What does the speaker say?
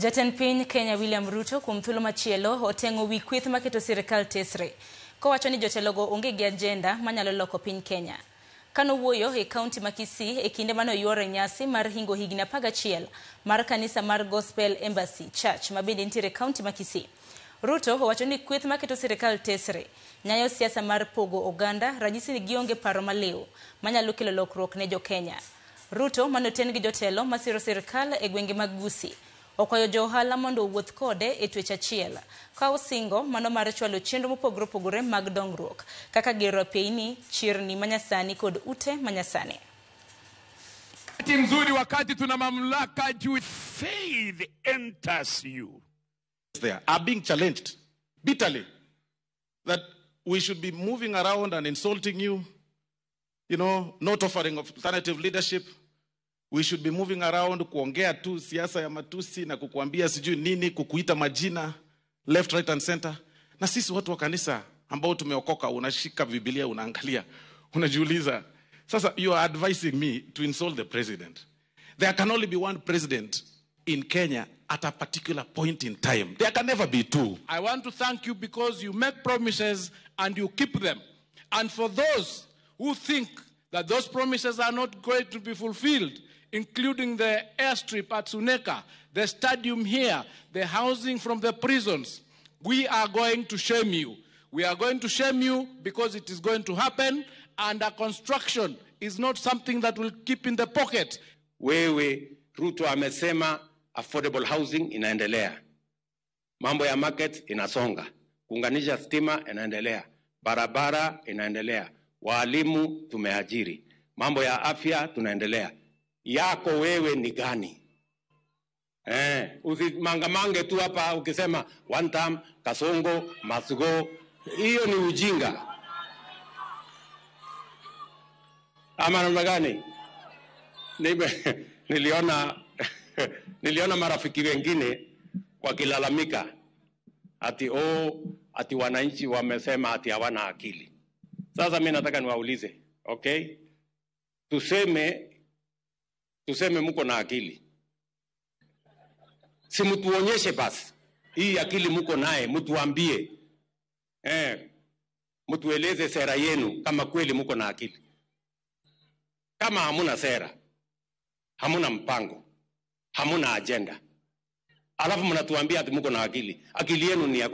Jatend piny Kenya William Ruto kuom thuolo machielo otengo wi kweth maketo sirkal tesre. Kowacho ni jotelogo onge gi agenda manyalo loko piny Kenya. Kano wuoyo e kaunti ma Kisii e kinde mano yuore nyasi mar hingo higni 11 mar kanisa mar Gospel Embassy Church mabende nitiere kaunti ma Kisii. Ruto owacho ni kweth maketo sirkal tesre nyayo siasa mar pogo oganda, ranyisi ni gionge paro maliw manyalo kelo lokruok ne jo Kenya. Ruto manoten gi jotelo masiro sirkal e gwenge mag Gusii okwayo jo ohala mondo wuoth kode e twech achiel ka osingo mano mar chwalo chenro mopogore opogore mag dongruok kaka gero peini, chirni manyasani kod ute manyasani. Mzuri wakati tuna mamlaka juu. Faith enters you. They are being challenged bitterly that we should be moving around and insulting you, not offering alternative leadership. We should be moving around kuongea tu siasa ya matusi na kukuambia sijui nini, kukuita majina left, right and center. Na sisi watu wa kanisa ambao tumeokoka, unashika Biblia unaangalia, unajiuliza, sasa you are advising me to insult the president. There can only be one president in Kenya at a particular point in time. There can never be two. I want to thank you because you make promises and you keep them. And for those who think that those promises are not going to be fulfilled, including the airstrip at Suneka, the stadium here, the housing from the prisons, we are going to shame you. We are going to shame you because it is going to happen, and a construction is not something that will keep in the pocket. Wewe Ruto amesema affordable housing inaendelea. Mambo ya market inasonga. Kuunganisha stima inaendelea. Barabara inaendelea. Walimu tumeajiri. Mambo ya afya tunaendelea. Yako wewe ni gani? Usimangamange tu hapa ukisema one time, Kasongo, must go. Hiyo ni ujinga. Ama namna gani? Niliona marafiki wengine wakilalamika ati wananchi wamesema ati hawana akili. Sasa mimi nataka niwaulize, okay? Tuseme mko na akili. Si mtuonyeshe basi. Hii akili mko naye, mtuambie. Mtueleze sera yenu kama kweli mko na akili. Kama hamuna sera, hamuna mpango, hamuna agenda, alafu mnatuambia ati mko na akili. Akili yenu ni ya